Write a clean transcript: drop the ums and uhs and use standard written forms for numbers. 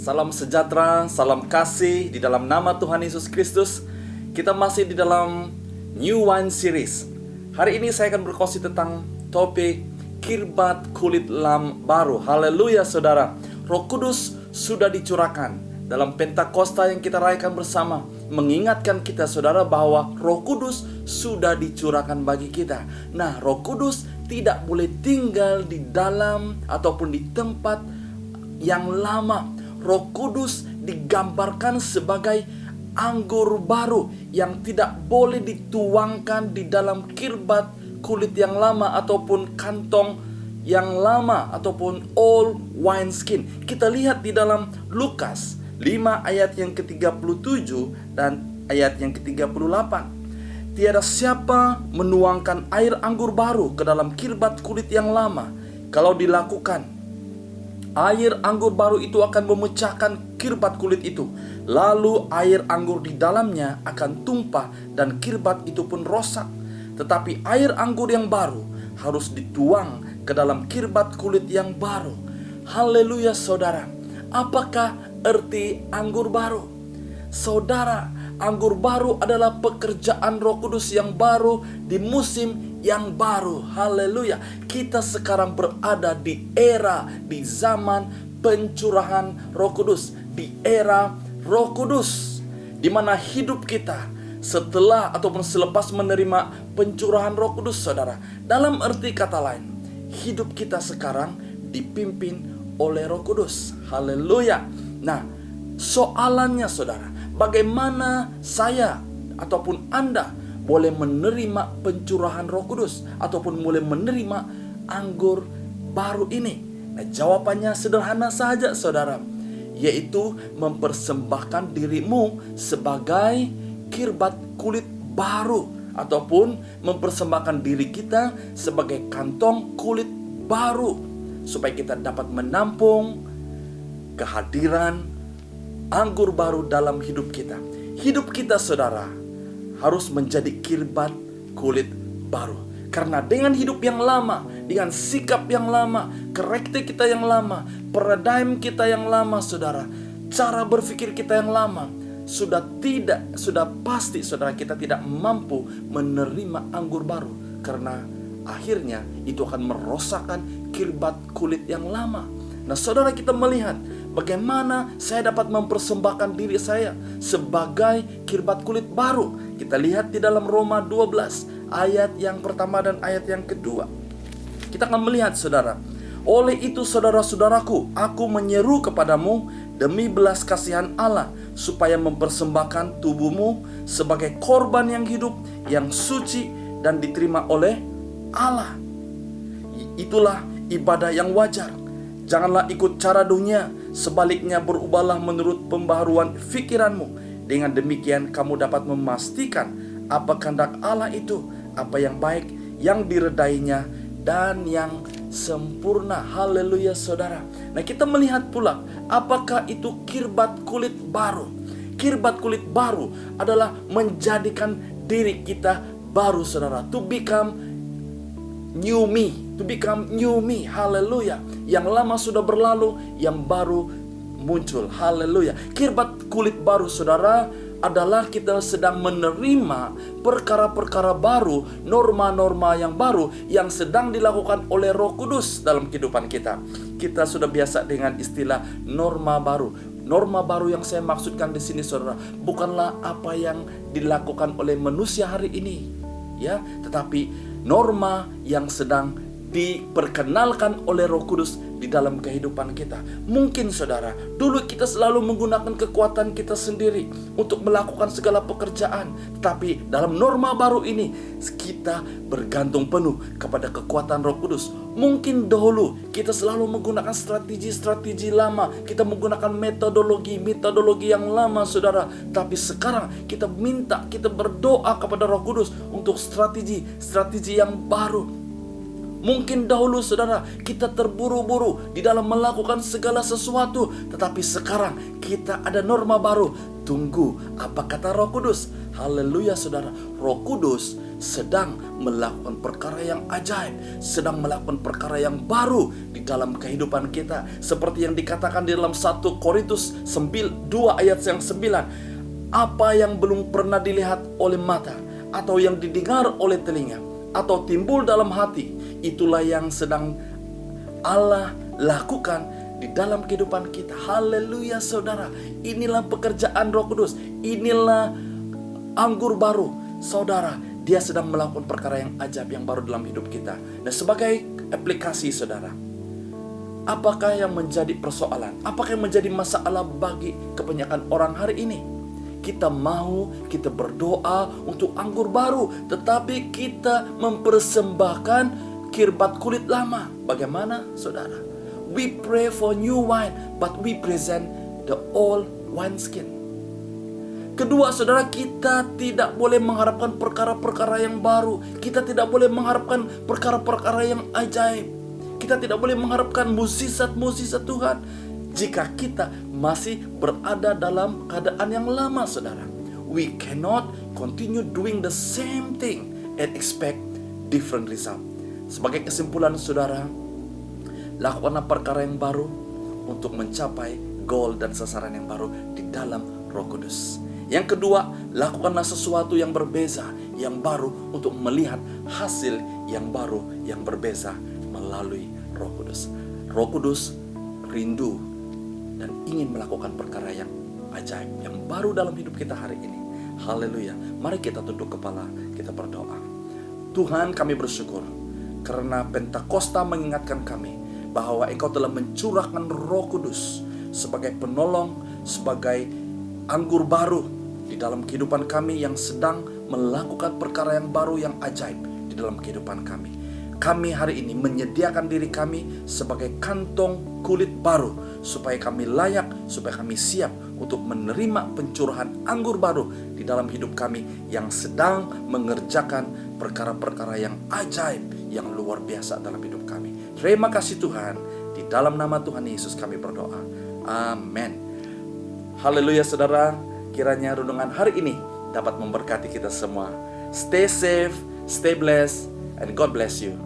Salam sejahtera, salam kasih di dalam nama Tuhan Yesus Kristus. Kita masih di dalam New Wine Series. Hari ini saya akan berkongsi tentang topik kirbat kulit lam baru. Haleluya saudara. Roh Kudus sudah dicurahkan dalam Pentakosta yang kita rayakan bersama, mengingatkan kita saudara bahwa Roh Kudus sudah dicurahkan bagi kita. Nah, Roh Kudus tidak boleh tinggal di dalam ataupun di tempat yang lama. Roh Kudus digambarkan sebagai anggur baru yang tidak boleh dituangkan di dalam kirbat kulit yang lama ataupun kantong yang lama ataupun old wine skin. Kita lihat di dalam Lukas 5 ayat yang ke-37 dan ayat yang ke-38. Tiada siapa menuangkan air anggur baru ke dalam kirbat kulit yang lama. Kalau dilakukan, air anggur baru itu akan memecahkan kirbat kulit itu. Lalu air anggur di dalamnya akan tumpah dan kirbat itu pun rosak. Tetapi air anggur yang baru harus dituang ke dalam kirbat kulit yang baru. Haleluya saudara. Apakah arti anggur baru? Saudara, anggur baru adalah pekerjaan Roh Kudus yang baru di musim yang baru. Haleluya. Kita sekarang berada di era, di zaman pencurahan Roh Kudus, di era Roh Kudus, di mana hidup kita setelah ataupun selepas menerima pencurahan Roh Kudus saudara. Dalam arti kata lain, hidup kita sekarang dipimpin oleh Roh Kudus. Haleluya. Nah, soalannya saudara, bagaimana saya ataupun Anda boleh menerima pencurahan Roh Kudus ataupun boleh menerima anggur baru ini? Nah, jawabannya sederhana saja saudara, yaitu mempersembahkan dirimu sebagai kirbat kulit baru ataupun mempersembahkan diri kita sebagai kantong kulit baru supaya kita dapat menampung kehadiran anggur baru dalam hidup kita. Hidup kita saudara harus menjadi kirbat kulit baru. Karena dengan hidup yang lama, dengan sikap yang lama, karakter kita yang lama, paradigm kita yang lama saudara, cara berpikir kita yang lama, sudah pasti saudara kita tidak mampu menerima anggur baru. Karena akhirnya itu akan merosakkan kirbat kulit yang lama. Nah saudara, kita melihat bagaimana saya dapat mempersembahkan diri saya sebagai kirbat kulit baru. Kita lihat di dalam Roma 12 ayat yang pertama dan ayat yang kedua. Kita akan melihat saudara, oleh itu saudara-saudaraku, aku menyeru kepadamu demi belas kasihan Allah, supaya mempersembahkan tubuhmu sebagai korban yang hidup, yang suci dan diterima oleh Allah. Itulah ibadah yang wajar. Janganlah ikut cara dunia, sebaliknya berubahlah menurut pembaharuan fikiranmu. Dengan demikian kamu dapat memastikan apa kehendak Allah itu, apa yang baik, yang diredainya, dan yang sempurna. Haleluya saudara. Nah, kita melihat pula apakah itu kirbat kulit baru. Kirbat kulit baru adalah menjadikan diri kita baru saudara. To become new me. To become new me. Haleluya. Yang lama sudah berlalu, yang baru muncul. Haleluya. Kirbat kulit baru saudara adalah kita sedang menerima perkara-perkara baru, norma-norma yang baru yang sedang dilakukan oleh Roh Kudus dalam kehidupan kita. Kita sudah biasa dengan istilah norma baru. Norma baru yang saya maksudkan di sini saudara, bukanlah apa yang dilakukan oleh manusia hari ini, ya, tetapi norma yang sedang diperkenalkan oleh Roh Kudus di dalam kehidupan kita. Mungkin saudara, dulu kita selalu menggunakan kekuatan kita sendiri untuk melakukan segala pekerjaan, tetapi dalam norma baru ini kita bergantung penuh kepada kekuatan Roh Kudus. Mungkin dahulu kita selalu menggunakan strategi-strategi lama, kita menggunakan metodologi yang lama saudara, tapi sekarang kita berdoa kepada Roh Kudus untuk strategi yang baru. Mungkin dahulu saudara kita terburu-buru di dalam melakukan segala sesuatu, tetapi sekarang kita ada norma baru. Tunggu apa kata Roh Kudus. Haleluya saudara. Roh Kudus sedang melakukan perkara yang ajaib, sedang melakukan perkara yang baru di dalam kehidupan kita. Seperti yang dikatakan di dalam 1 Korintus 2 ayat yang 9. Apa yang belum pernah dilihat oleh mata, atau yang didengar oleh telinga, atau timbul dalam hati, itulah yang sedang Allah lakukan di dalam kehidupan kita. Haleluya saudara. Inilah pekerjaan Roh Kudus. Inilah anggur baru. Saudara, dia sedang melakukan perkara yang ajaib, yang baru dalam hidup kita. Nah, sebagai aplikasi saudara, apakah yang menjadi persoalan? Apakah yang menjadi masalah bagi kebanyakan orang hari ini? Kita berdoa untuk anggur baru, tetapi kita mempersembahkan kirbat kulit lama. Bagaimana saudara? We pray for new wine, but we present the old wineskin. Kedua saudara, kita tidak boleh mengharapkan perkara-perkara yang baru. Kita tidak boleh mengharapkan perkara-perkara yang ajaib. Kita tidak boleh mengharapkan mukjizat-mukjizat Tuhan jika kita masih berada dalam keadaan yang lama saudara. We cannot continue doing the same thing and expect different result. Sebagai kesimpulan saudara, lakukanlah perkara yang baru untuk mencapai goal dan sasaran yang baru di dalam Roh Kudus. Yang kedua, lakukanlah sesuatu yang berbeza, yang baru untuk melihat hasil yang baru, yang berbeza melalui Roh Kudus. Roh Kudus rindu dan ingin melakukan perkara yang ajaib, yang baru dalam hidup kita hari ini. Haleluya. Mari kita tunduk kepala, kita berdoa. Tuhan, kami bersyukur karena Pentakosta mengingatkan kami bahwa Engkau telah mencurahkan Roh Kudus sebagai penolong, sebagai anggur baru di dalam kehidupan kami yang sedang melakukan perkara yang baru, yang ajaib di dalam kehidupan kami. Kami hari ini menyediakan diri kami sebagai kantong kulit baru, supaya kami layak, supaya kami siap untuk menerima pencurahan anggur baru di dalam hidup kami yang sedang mengerjakan perkara-perkara yang ajaib, yang luar biasa dalam hidup kami. Terima kasih Tuhan, di dalam nama Tuhan Yesus kami berdoa. Amin. Haleluya saudara. Kiranya renungan hari ini dapat memberkati kita semua. Stay safe, stay blessed, and God bless you.